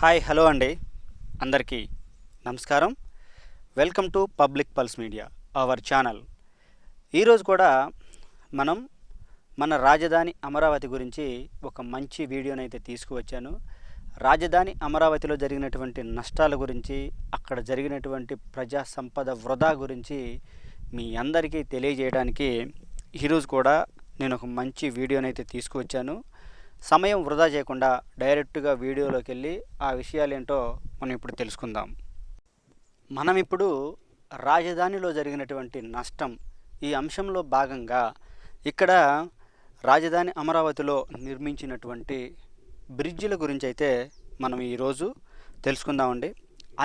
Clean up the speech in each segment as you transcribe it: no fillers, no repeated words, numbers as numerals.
Hi hello అండి, అందరికీ నమస్కారం. Welcome to public pulse media, our channel. ఈరోజు కూడా మనం మన రాజధాని అమరావతి గురించి ఒక మంచి వీడియోనైతే తీసుకువచ్చాను. రాజధాని అమరావతిలో జరిగినటువంటి నష్టాల గురించి, అక్కడ జరిగినటువంటి ప్రజా సంపద వృధా గురించి మీ అందరికీ తెలియజేయడానికి ఈరోజు కూడా నేను ఒక మంచి వీడియోనైతే తీసుకువచ్చాను. సమయం వృధా చేయకుండా డైరెక్ట్గా వీడియోలోకి వెళ్ళి ఆ విషయాలు ఏంటో మనం ఇప్పుడు తెలుసుకుందాం. మనం ఇప్పుడు రాజధానిలో జరిగినటువంటి నష్టం ఈ అంశంలో భాగంగా ఇక్కడ రాజధాని అమరావతిలో నిర్మించినటువంటి బ్రిడ్జిల గురించి అయితే మనం ఈరోజు తెలుసుకుందామండి.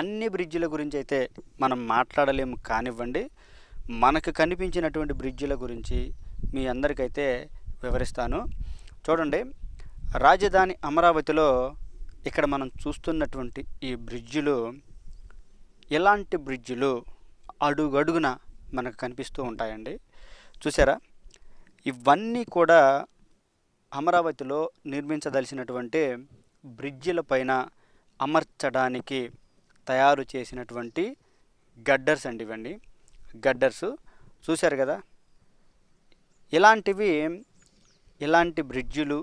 అన్ని బ్రిడ్జిల గురించి అయితే మనం మాట్లాడలేము కానివ్వండి, మనకు కనిపించినటువంటి బ్రిడ్జిల గురించి మీ అందరికైతే వివరిస్తాను. చూడండి, రాజధాని అమరావతిలో ఇక్కడ మనం చూస్తున్నటువంటి ఈ బ్రిడ్జిలు ఎలాంటి బ్రిడ్జిలు అడుగడుగున మనకు కనిపిస్తూ ఉంటాయండి. చూసారా, ఇవన్నీ కూడా అమరావతిలో నిర్మించదలిసినటువంటి బ్రిడ్జిల పైన అమర్చడానికి తయారు చేసినటువంటి గడ్డర్స్ అండి. ఇవన్నీ గడ్డర్స్ చూశారు కదా. ఇలాంటి బ్రిడ్జిలు,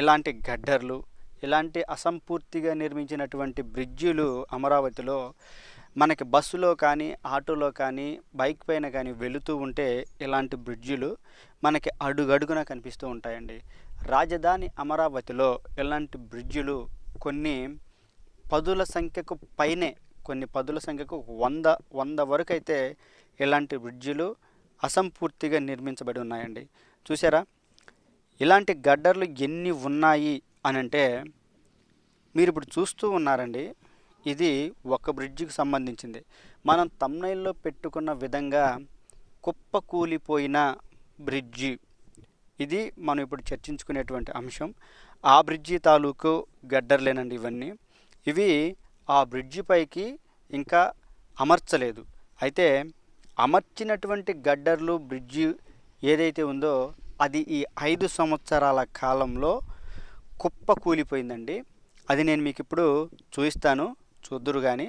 ఇలాంటి గడ్డర్లు, ఇలాంటి అసంపూర్తిగా నిర్మించినటువంటి బ్రిడ్జిలు అమరావతిలో మనకి బస్సులో కానీ, ఆటోలో కానీ, బైక్ పైన కానీ వెళుతూ ఉంటే ఇలాంటి బ్రిడ్జిలు మనకి అడుగడుగున కనిపిస్తూ ఉంటాయండి. రాజధాని అమరావతిలో ఇలాంటి బ్రిడ్జిలు కొన్ని పదుల సంఖ్యకు పైనే, కొన్ని పదుల సంఖ్యకు 100 వరకు అయితే ఇలాంటి బ్రిడ్జిలు అసంపూర్తిగా నిర్మించబడి ఉన్నాయండి. చూసారా, ఇలాంటి గడ్డర్లు ఎన్ని ఉన్నాయి అని అంటే మీరు ఇప్పుడు చూస్తూ ఉన్నారండి. ఇది ఒక బ్రిడ్జికి సంబంధించింది. మనం తమ్నైల్లో పెట్టుకున్న విధంగా కుప్పకూలిపోయిన బ్రిడ్జి ఇది మనం ఇప్పుడు చర్చించుకునేటువంటి అంశం. ఆ బ్రిడ్జి తాలూకు గడ్డర్లేనండి ఇవన్నీ. ఇవి ఆ బ్రిడ్జి పైకి ఇంకా అమర్చలేదు. అయితే అమర్చినటువంటి గడ్డర్లు బ్రిడ్జి ఏదైతే ఉందో అది ఈ 5 సంవత్సరాల కాలంలో కుప్పకూలిపోయిందండి. అది నేను మీకు ఇప్పుడు చూపిస్తాను, చూద్దురు. కానీ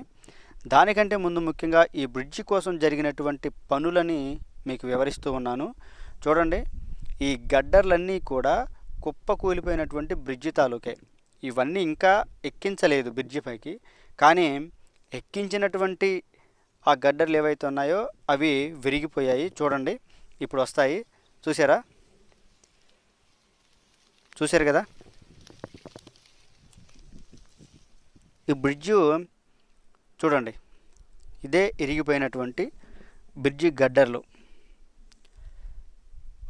దానికంటే ముందు ముఖ్యంగా ఈ బ్రిడ్జి కోసం జరిగినటువంటి పనులని మీకు వివరిస్తూ ఉన్నాను. చూడండి, ఈ గడ్డర్లన్నీ కూడా కుప్పకూలిపోయినటువంటి బ్రిడ్జి తాలూకే. ఇవన్నీ ఇంకా ఎక్కించలేదు బ్రిడ్జి పైకి, కానీ ఎక్కించినటువంటి ఆ గడ్డర్లు ఏవైతే ఉన్నాయో అవి విరిగిపోయాయి. చూడండి, ఇప్పుడు వస్తాయి. చూశారు కదా. ఈ బ్రిడ్జి చూడండి, ఇదే ఇరిగిపోయినటువంటి బ్రిడ్జి గడ్డర్లు.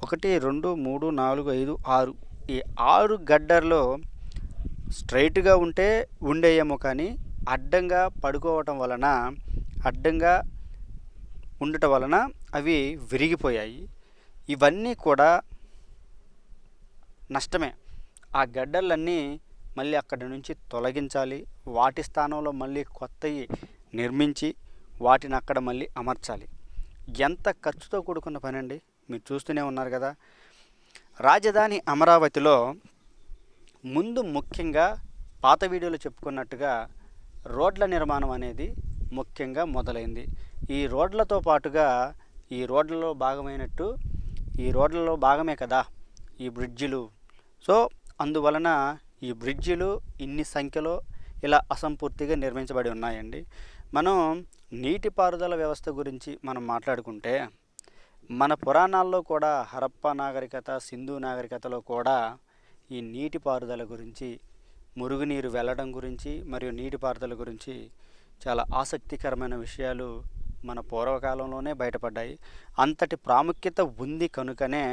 1 2 3 4 5 6 ఈ 6 గడ్డర్లు స్ట్రైట్గా ఉంటే ఉండేయేమో, కానీ అడ్డంగా పడుకోవటం వలన, అడ్డంగా ఉండటం వలన అవి విరిగిపోయాయి. ఇవన్నీ కూడా నష్టమే. ఆ గడ్డర్లన్నీ మళ్ళీ అక్కడి నుంచి తొలగించాలి. వాటి స్థానంలో మళ్ళీ కొత్తవి నిర్మించి వాటిని అక్కడ మళ్ళీ అమర్చాలి. ఎంత ఖర్చుతో కూడుకున్న పని అండి, మీరు చూస్తూనే ఉన్నారు కదా. రాజధాని అమరావతిలో ముందు ముఖ్యంగా పాత వీడియోలో చెప్పుకున్నట్టుగా రోడ్ల నిర్మాణం అనేది ముఖ్యంగా మొదలైంది. ఈ రోడ్లతో పాటుగా ఈ రోడ్లలో భాగమైనట్టు, ఈ రోడ్లలో భాగమే కదా ఈ బ్రిడ్జిలు. సో అందువలన ఈ బ్రిడ్జిలు ఇన్ని సంఖ్యలో ఇలా అసంపూర్తిగా నిర్మించబడి ఉన్నాయండి. మనం నీటిపారుదల వ్యవస్థ గురించి మనం మాట్లాడుకుంటే, మన పురాణాల్లో కూడా హరప్పా నాగరికత, సింధు నాగరికతలో కూడా ఈ నీటిపారుదల గురించి, మురుగునీరు వెళ్ళడం గురించి మరియు నీటిపారుదల గురించి చాలా ఆసక్తికరమైన విషయాలు మన పూర్వకాలంలోనే బయటపడ్డాయి. అంతటి ప్రాముఖ్యత ఉంది కనుకనే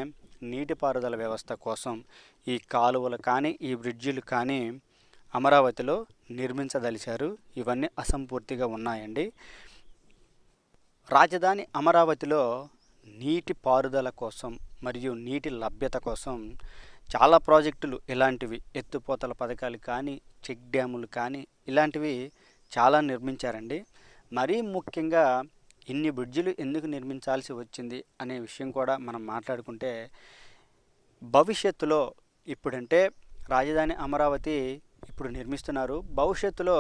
నీటిపారుదల వ్యవస్థ కోసం ఈ కాలువలు కానీ, ఈ బ్రిడ్జిలు కానీ అమరావతిలో నిర్మించదలిచారు. ఇవన్నీ అసంపూర్తిగా ఉన్నాయండి. రాజధాని అమరావతిలో నీటి పారుదల కోసం మరియు నీటి లభ్యత కోసం చాలా ప్రాజెక్టులు, ఇలాంటివి ఎత్తిపోతల పథకాలు కానీ, చెక్ డ్యాములు కానీ, ఇలాంటివి చాలా నిర్మించారండి. మరీ ముఖ్యంగా ఇన్ని బ్రిడ్జిలు ఎందుకు నిర్మించాల్సి వచ్చింది అనే విషయం కూడా మనం మాట్లాడుకుంటే, భవిష్యత్తులో ఇప్పుడంటే రాజధాని అమరావతి ఇప్పుడు నిర్మిస్తున్నారు. భవిష్యత్తులో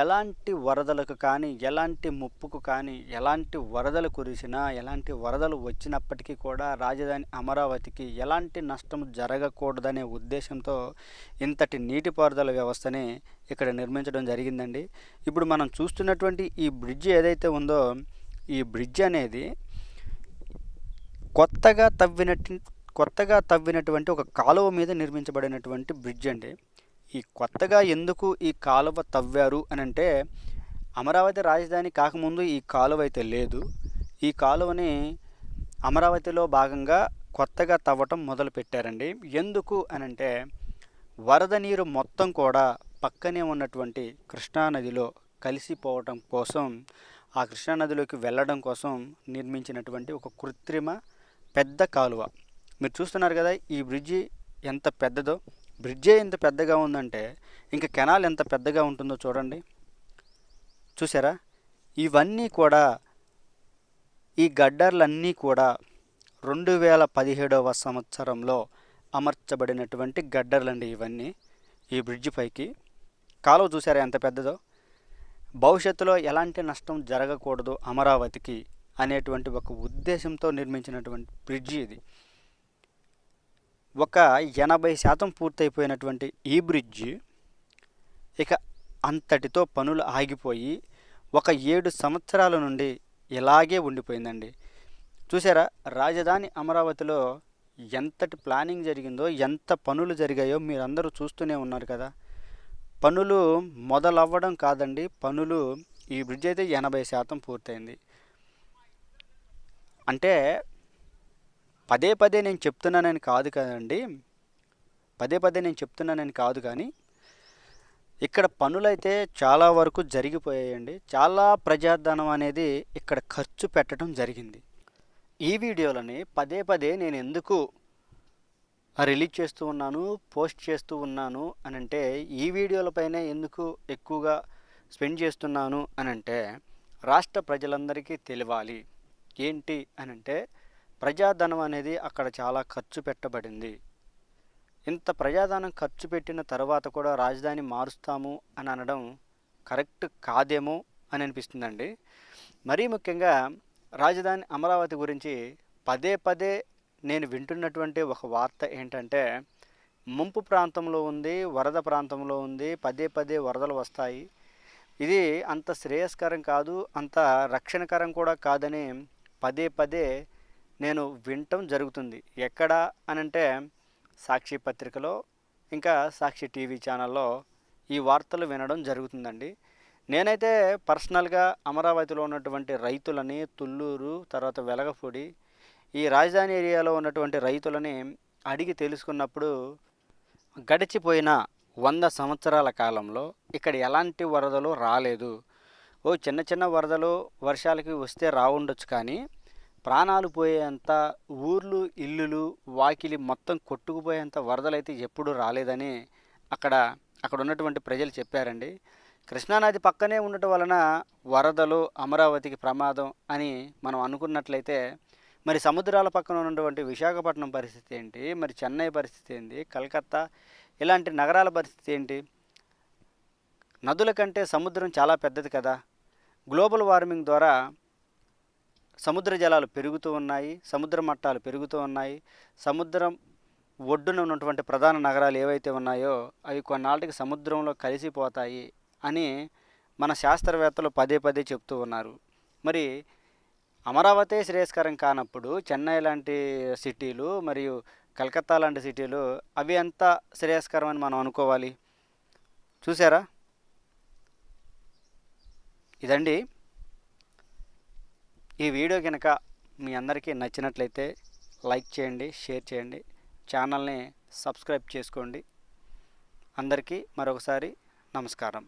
ఎలాంటి వరదలకు కానీ, ఎలాంటి ముప్పుకు కానీ, ఎలాంటి వరదలు కురిసినా, ఎలాంటి వరదలు వచ్చినప్పటికీ కూడా రాజధాని అమరావతికి ఎలాంటి నష్టం జరగకూడదనే ఉద్దేశంతో ఇంతటి నీటిపారుదల వ్యవస్థని ఇక్కడ నిర్మించడం జరిగిందండి. ఇప్పుడు మనం చూస్తున్నటువంటి ఈ బ్రిడ్జ్ ఏదైతే ఉందో, ఈ బ్రిడ్జ్ అనేది కొత్తగా తవ్వినటువంటి ఒక కాలువ మీద నిర్మించబడినటువంటి బ్రిడ్జ్ అండి. ఈ కొత్తగా ఎందుకు ఈ కాలువ తవ్వారు అని అంటే, అమరావతి రాజధాని కాకముందు ఈ కాలువ అయితే లేదు. ఈ కాలువని అమరావతిలో భాగంగా కొత్తగా తవ్వటం మొదలుపెట్టారండి. ఎందుకు అని అంటే, వరద నీరు మొత్తం కూడా పక్కనే ఉన్నటువంటి కృష్ణానదిలో కలిసిపోవటం కోసం, ఆ కృష్ణానదిలోకి వెళ్ళడం కోసం నిర్మించినటువంటి ఒక కృత్రిమ పెద్ద కాలువ. మీరు చూస్తున్నారు కదా ఈ బ్రిడ్జి ఎంత పెద్దదో. బ్రిడ్జే ఎంత పెద్దగా ఉందంటే ఇంకా కెనాల్ ఎంత పెద్దగా ఉంటుందో చూడండి. చూసారా? ఇవన్నీ కూడా, ఈ గడ్డర్లన్నీ కూడా 2017వ సంవత్సరంలో అమర్చబడినటువంటి గడ్డర్లండి ఇవన్నీ. ఈ బ్రిడ్జి పైకి కాలువ చూసారా ఎంత పెద్దదో. భవిష్యత్తులో ఎలాంటి నష్టం జరగకూడదు అమరావతికి అనేటువంటి ఒక ఉద్దేశంతో నిర్మించినటువంటి బ్రిడ్జి ఇది. ఒక 80% పూర్తయిపోయినటువంటి ఈ బ్రిడ్జి ఇక అంతటితో పనులు ఆగిపోయి ఒక 7 సంవత్సరాల నుండి ఇలాగే ఉండిపోయిందండి. చూసారా? రాజధాని అమరావతిలో ఎంతటి ప్లానింగ్ జరిగిందో, ఎంత పనులు జరిగాయో మీరందరూ చూస్తూనే ఉన్నారు కదా. పనులు మొదలవ్వడం కాదండి, పనులు ఈ బ్రిడ్జ్ అయితే 80% పూర్తయింది. అంటే పదే పదే నేను చెప్తున్నానని కాదు కానీ ఇక్కడ పనులైతే చాలా వరకు జరిగిపోయాయండి. చాలా ప్రజాధనం అనేది ఇక్కడ ఖర్చు పెట్టడం జరిగింది. ఈ వీడియోలని పదే పదే నేను ఎందుకు రిలీజ్ చేస్తూ ఉన్నాను, పోస్ట్ చేస్తూ ఉన్నాను అనంటే, ఈ వీడియోలపైనే ఎందుకు ఎక్కువగా స్పెండ్ చేస్తున్నాను అనంటే, రాష్ట్ర ప్రజలందరికీ తెలియాలి. ఏంటి అనంటే, ప్రజాధనం అనేది అక్కడ చాలా ఖర్చు పెట్టబడింది. ఇంత ప్రజాధనం ఖర్చు పెట్టిన తర్వాత కూడా రాజధాని మారుస్తాము అని అనడం కరెక్ట్ కాదేమో అని అనిపిస్తుందండి. మరీ ముఖ్యంగా రాజధాని అమరావతి గురించి పదే పదే నేను వింటున్నటువంటి ఒక వార్త ఏంటంటే, ముంపు ప్రాంతంలో ఉంది, వరద ప్రాంతంలో ఉంది, పదే పదే వరదలు వస్తాయి, ఇది అంత శ్రేయస్కరం కాదు, అంత రక్షణకరం కూడా కాదని పదే పదే నేను వినటం జరుగుతుంది. ఎక్కడ అనంటే సాక్షి పత్రికలో, ఇంకా సాక్షి టీవీ ఛానల్లో ఈ వార్తలు వినడం జరుగుతుందండి. నేనైతే పర్సనల్గా అమరావతిలో ఉన్నటువంటి రైతులని, తుళ్ళూరు, తర్వాత వెలగపూడి, ఈ రాజధాని ఏరియాలో ఉన్నటువంటి రైతులని అడిగి తెలుసుకున్నప్పుడు, గడిచిపోయిన 100 సంవత్సరాల కాలంలో ఇక్కడ ఎలాంటి వరదలు రాలేదు. చిన్న చిన్న వరదలు వర్షాలకి వస్తే రావుండొచ్చు, కానీ ప్రాణాలు పోయేంత, ఊర్లు, ఇల్లులు, వాకిలి మొత్తం కొట్టుకుపోయేంత వరదలైతే ఎప్పుడూ రాలేదని అక్కడ ఉన్నటువంటి ప్రజలు చెప్పారండి. కృష్ణానది పక్కనే ఉండటం వలన వరదలు అమరావతికి ప్రమాదం అని మనం అనుకున్నట్లయితే, మరి సముద్రాల పక్కన ఉన్నటువంటి విశాఖపట్నం పరిస్థితి ఏంటి, మరి చెన్నై పరిస్థితి ఏంటి, కలకత్తా ఇలాంటి నగరాల పరిస్థితి ఏంటి? నదుల కంటే సముద్రం చాలా పెద్దది కదా. గ్లోబల్ వార్మింగ్ ద్వారా సముద్ర జలాలు పెరుగుతూ ఉన్నాయి, సముద్ర మట్టాలు పెరుగుతూ ఉన్నాయి. సముద్రం ఒడ్డున ఉన్నటువంటి ప్రధాన నగరాలు ఏవైతే ఉన్నాయో అవి కొన్నాళ్ళకి సముద్రంలో కలిసిపోతాయి అని మన శాస్త్రవేత్తలు పదే పదే చెప్తూ ఉన్నారు. మరి అమరావతి శ్రేయస్కరం కానప్పుడు చెన్నై లాంటి సిటీలు మరియు కలకత్తా లాంటి సిటీలు అవి ఎంత శ్రేయస్కరం అని మనం అనుకోవాలి? చూసారా? ఇదండి. ఈ వీడియో కనుక మీ అందరికీ నచ్చినట్లయితే లైక్ చేయండి, షేర్ చేయండి, ఛానల్ని సబ్స్క్రైబ్ చేసుకోండి. అందరికీ మరొకసారి నమస్కారం.